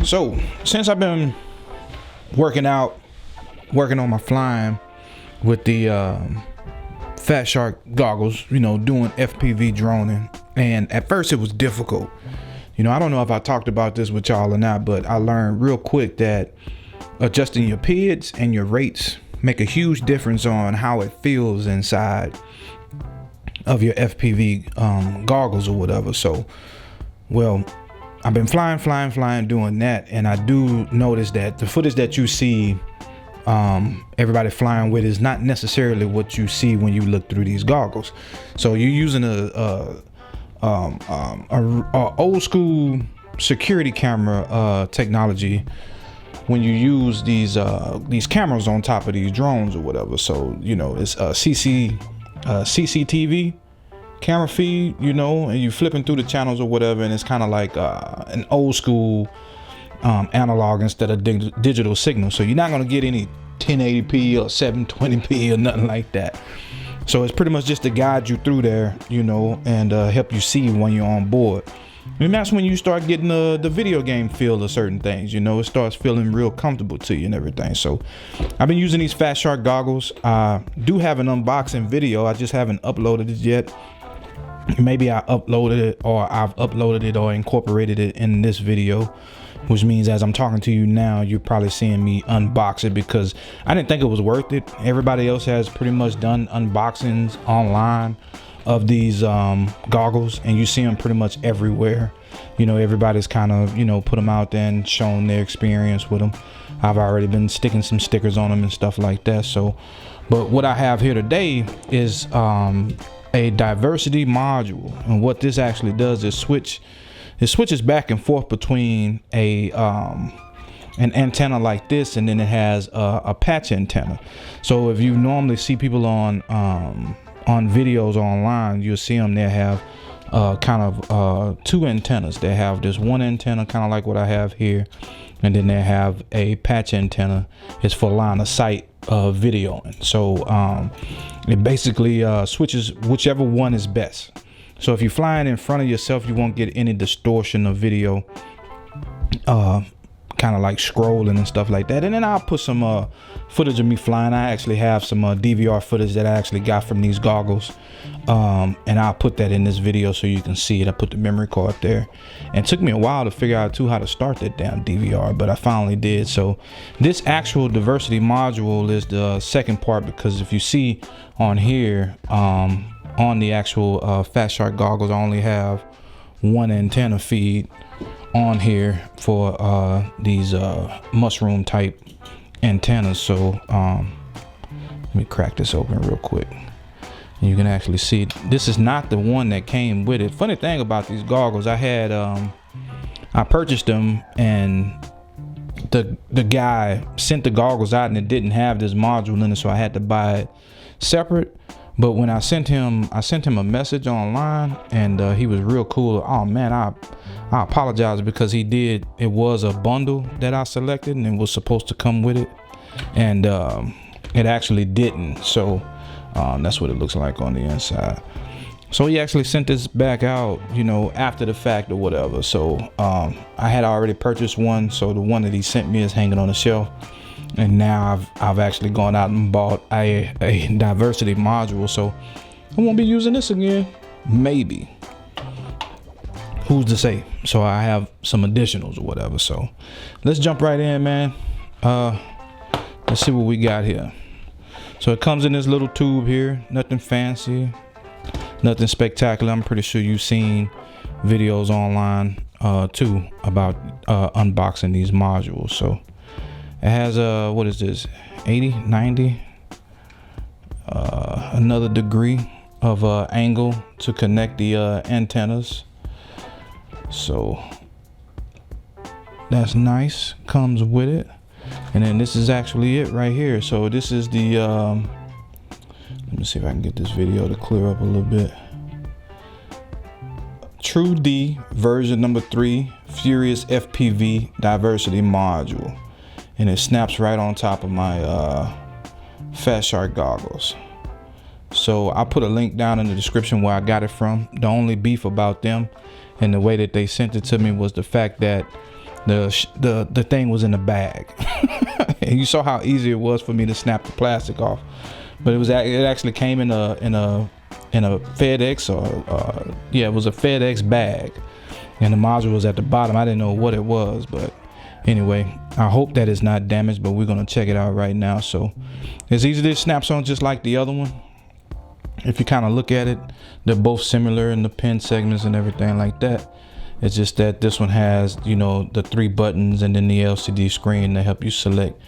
So since I've been working out, working on my flying with the Fat Shark goggles, doing FPV droning, and at first it was difficult. I don't know if I talked about this with y'all or not, but I learned real quick that adjusting your PIDs and your rates make a huge difference on how it feels inside of your FPV goggles or whatever. So, well, I've been flying doing that, and I do notice that the footage that you see everybody flying with is not necessarily what you see when you look through these goggles. So you're using a old school security camera technology when you use these cameras on top of these drones or whatever. So it's a CCTV camera feed, and you flipping through the channels or whatever, and it's kind of like an old school analog instead of digital signal. So you're not going to get any 1080p or 720p or nothing like that. So it's pretty much just to guide you through there, and help you see when you're on board. And that's when you start getting the video game feel of certain things. It starts feeling real comfortable to you and everything. So I've been using these Fat Shark goggles. I do have an unboxing video. I just haven't uploaded it yet. Maybe I uploaded it, or I've uploaded it or incorporated it in this video, which means as I'm talking to you now, you're probably seeing me unbox it, because I didn't think it was worth it. Everybody else has pretty much done unboxings online of these goggles, and you see them pretty much everywhere. Everybody's kind of put them out there and shown their experience with them. I've already been sticking some stickers on them and stuff like that. So, but what I have here today is a diversity module, and what this actually does is switches back and forth between an antenna like this, and then it has a patch antenna. So if you normally see people on videos online, you'll see them, they have two antennas. They have this one antenna, kind of like what I have here, and then they have a patch antenna. It's for line of sight videoing. So it basically switches whichever one is best. So if you're flying in front of yourself, you won't get any distortion of video, kind of like scrolling and stuff like that. And then I'll put some footage of me flying. I actually have some DVR footage that I actually got from these goggles, and I'll put that in this video so you can see it. I put the memory card there, and it took me a while to figure out too how to start that damn DVR, but I finally did. So this actual diversity module is the second part, because if you see on here, on the actual Fat Shark goggles, I only have one antenna feed on here for these mushroom type antennas. So let me crack this open real quick, and you can actually see this is not the one that came with it. Funny thing about these goggles, I purchased them, and the guy sent the goggles out and it didn't have this module in it, so I had to buy it separate. But when I sent him a message online, and he was real cool. Oh man, I apologize, because it was a bundle that I selected, and it was supposed to come with it, and it actually didn't. So that's what it looks like on the inside. So he actually sent this back out, after the fact or whatever. So I had already purchased one, so the one that he sent me is hanging on the shelf. And now I've actually gone out and bought a diversity module, so I won't be using this again. Maybe. Who's to say? So I have some additionals or whatever. So let's jump right in, man. Let's see what we got here. So it comes in this little tube here. Nothing fancy, nothing spectacular. I'm pretty sure you've seen videos online too about unboxing these modules. So it has what is this, 80, 90, another degree of angle to connect the antennas. So that's nice, comes with it. And then this is actually it right here. So this is the let me see if I can get this video to clear up a little bit. True D version number 3 Furious FPV diversity module, and it snaps right on top of my Fat Shark goggles. So I'll put a link down in the description where I got it from. The only beef about them and the way that they sent it to me was the fact that the thing was in the bag. And you saw how easy it was for me to snap the plastic off. But it actually came in a FedEx, or yeah, it was a FedEx bag, and the module was at the bottom. I didn't know what it was, but anyway, I hope that it's not damaged, but we're gonna check it out right now. So it's easy, it snaps on just like the other one. If you kind of look at it, they're both similar in the pin segments and everything like that. It's just that this one has, you know, the 3 buttons and then the LCD screen to help you select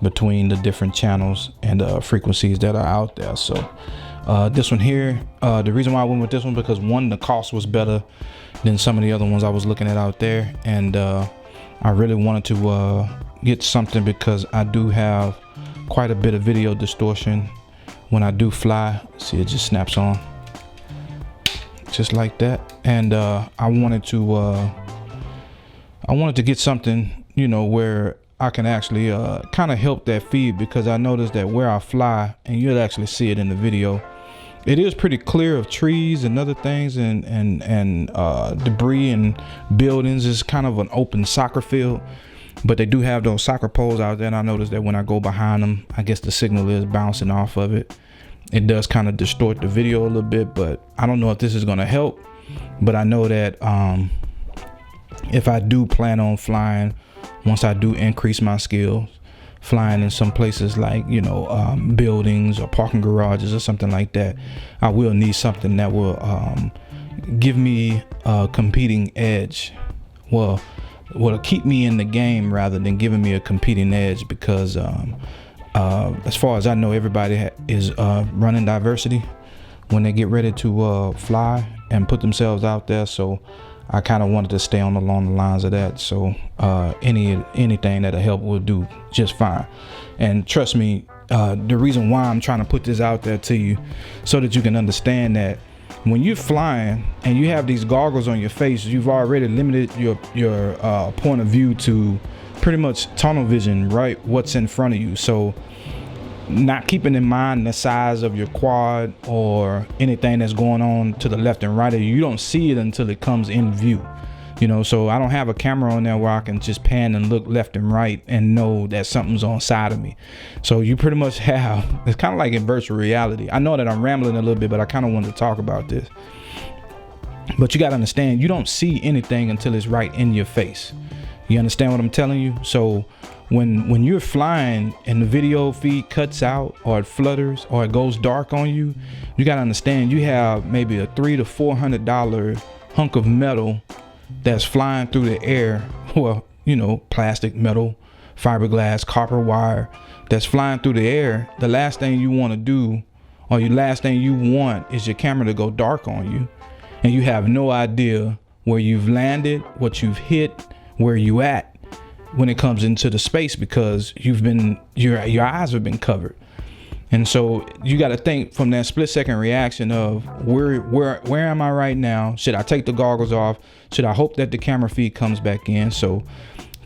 between the different channels and frequencies that are out there. So this one here, the reason why I went with this one, because one, the cost was better than some of the other ones I was looking at out there, and I really wanted to get something because I do have quite a bit of video distortion when I do fly. See, it just snaps on just like that. And I wanted to get something, you know, where I can actually kind of help that feed, because I noticed that where I fly, and you'll actually see it in the video, it is pretty clear of trees and other things and debris and buildings. It's kind of an open soccer field, but they do have those soccer poles out there, and I noticed that when I go behind them, I guess the signal is bouncing off of it. It does kind of distort the video a little bit, but I don't know if this is going to help. But I know that if I do plan on flying, once I do increase my skills, flying in some places like, you know, buildings or parking garages or something like that, I will need something that will give me a competing edge. Well, keep me in the game rather than giving me a competing edge, because as far as I know, everybody is running diversity when they get ready to fly and put themselves out there. So I kind of wanted to stay along the lines of that. So anything that'll help will do just fine. And trust me, the reason why I'm trying to put this out there to you, so that you can understand that when you're flying and you have these goggles on your face, you've already limited your point of view to pretty much tunnel vision, right? What's in front of you. So not keeping in mind the size of your quad or anything that's going on to the left and right of you, you don't see it until it comes in view, you know. So I don't have a camera on there where I can just pan and look left and right and know that something's on side of me. So you pretty much have, it's kind of like in virtual reality. I know that I'm rambling a little bit, but I kind of wanted to talk about this. But you got to understand, you don't see anything until it's right in your face. You understand what I'm telling you? So when you're flying and the video feed cuts out or it flutters or it goes dark on you, you got to understand you have maybe a $300 to $400 hunk of metal that's flying through the air. Well, you know, plastic, metal, fiberglass, copper wire that's flying through the air. The last thing you want to do, or your last thing you want, is your camera to go dark on you, and you have no idea where you've landed, what you've hit, where you at when it comes into the space, because your eyes have been covered. And so you got to think from that split-second reaction of where am I right now? Should I take the goggles off? Should I hope that the camera feed comes back in? So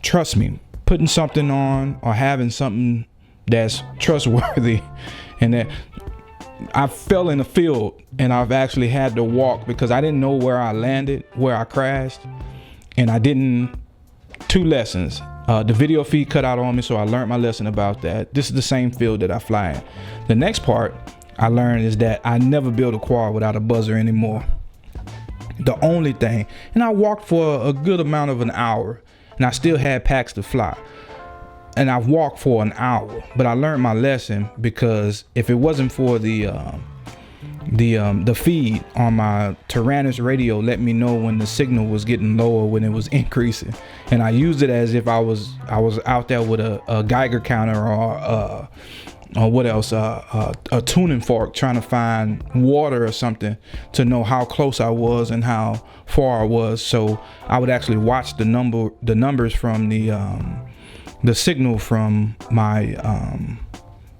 trust me, putting something on or having something that's trustworthy, and that I fell in the field and I've actually had to walk because I didn't know where I landed, where I crashed, and I didn't. 2 lessons. The video feed cut out on me, so I learned my lesson about that. This is the same field that I fly in. The next part I learned is that I never build a quad without a buzzer anymore. The only thing, and I walked for a good amount of an hour, and I still had packs to fly. And I walked for an hour, but I learned my lesson, because if it wasn't for the feed on my Tyrannus radio let me know when the signal was getting lower, when it was increasing, and I used it as if I was out there with a Geiger counter or what else, a tuning fork, trying to find water or something to know how close I was and how far I was. So I would actually watch the numbers from the signal from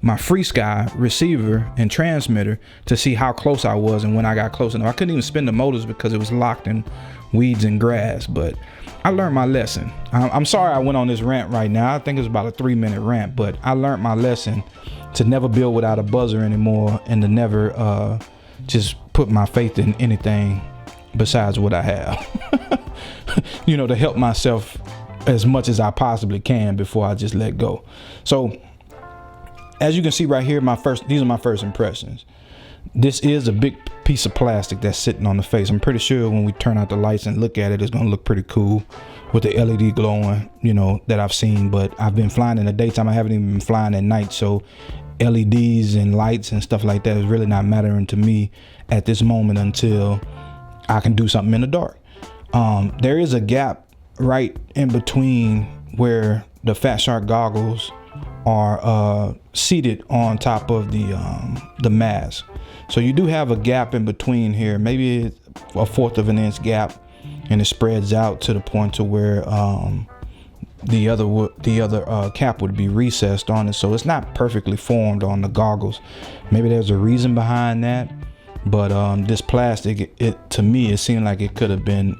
my free sky receiver and transmitter to see how close I was and when I got close enough. I couldn't even spin the motors because it was locked in weeds and grass, but I learned my lesson. I'm sorry I went on this rant right now. I think it's about a 3-minute rant, but I learned my lesson to never build without a buzzer anymore, and to never just put my faith in anything besides what I have. You know, to help myself as much as I possibly can before I just let go. So as you can see right here, these are my first impressions. This is a big piece of plastic that's sitting on the face. I'm pretty sure when we turn out the lights and look at it, it's gonna look pretty cool with the LED glowing, you know, that I've seen. But I've been flying in the daytime. I haven't even been flying at night, so LEDs and lights and stuff like that is really not mattering to me at this moment until I can do something in the dark. There is a gap right in between where the Fat Shark goggles are seated on top of the mask. So you do have a gap in between here, maybe a 1/4 of an inch gap, and it spreads out to the point to where the other cap would be recessed on it. So it's not perfectly formed on the goggles. Maybe there's a reason behind that, but this plastic, it to me, it seemed like it could have been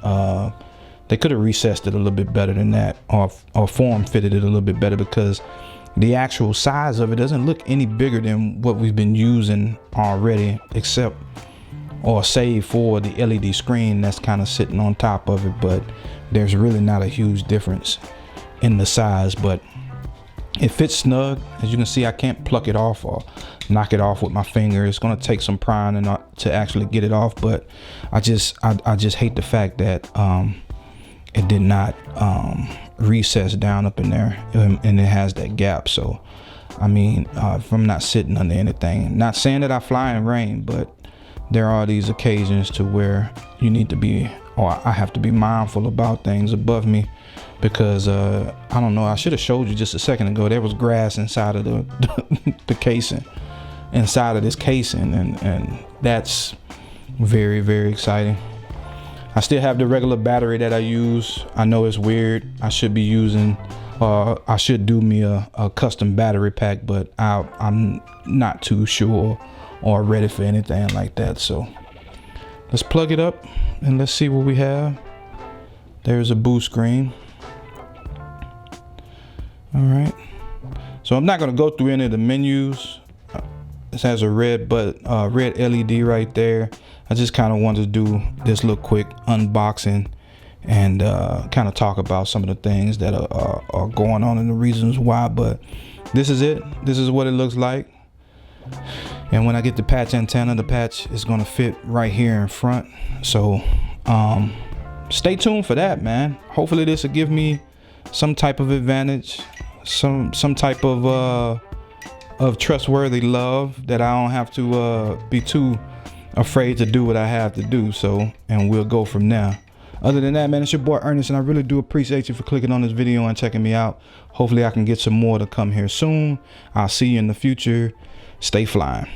they could have recessed it a little bit better than that, or form fitted it a little bit better, because the actual size of it doesn't look any bigger than what we've been using already, except or save for the LED screen that's kind of sitting on top of it. But there's really not a huge difference in the size, but it fits snug. As you can see, I can't pluck it off or knock it off with my finger. It's going to take some prying to actually get it off, but I just hate the fact that it did not recess down up in there, and it has that gap. So I mean, if I'm not sitting under anything, not saying that I fly in rain, but there are these occasions to where you need to be, or I have to be mindful about things above me, because I don't know, I should have showed you just a second ago, there was grass inside of the casing, inside of this casing, and that's very, very exciting. I still have the regular battery that I use. I know it's weird. I should be using, I should do me a custom battery pack, but I'm not too sure or ready for anything like that. So let's plug it up and let's see what we have. There's a boost screen. All right. So I'm not going to go through any of the menus. This has a red LED right there. I just kind of wanted to do this little quick unboxing and kind of talk about some of the things that are going on and the reasons why. But this is it. This is what it looks like. And when I get the patch antenna, the patch is going to fit right here in front. So stay tuned for that, man. Hopefully this will give me some type of advantage, some type of trustworthy love, that I don't have to be too afraid to do what I have to do. So, and we'll go from there. Other than that, man, it's your boy Ernest, and I really do appreciate you for clicking on this video and checking me out. Hopefully I can get some more to come here soon. I'll see you in the future. Stay flying.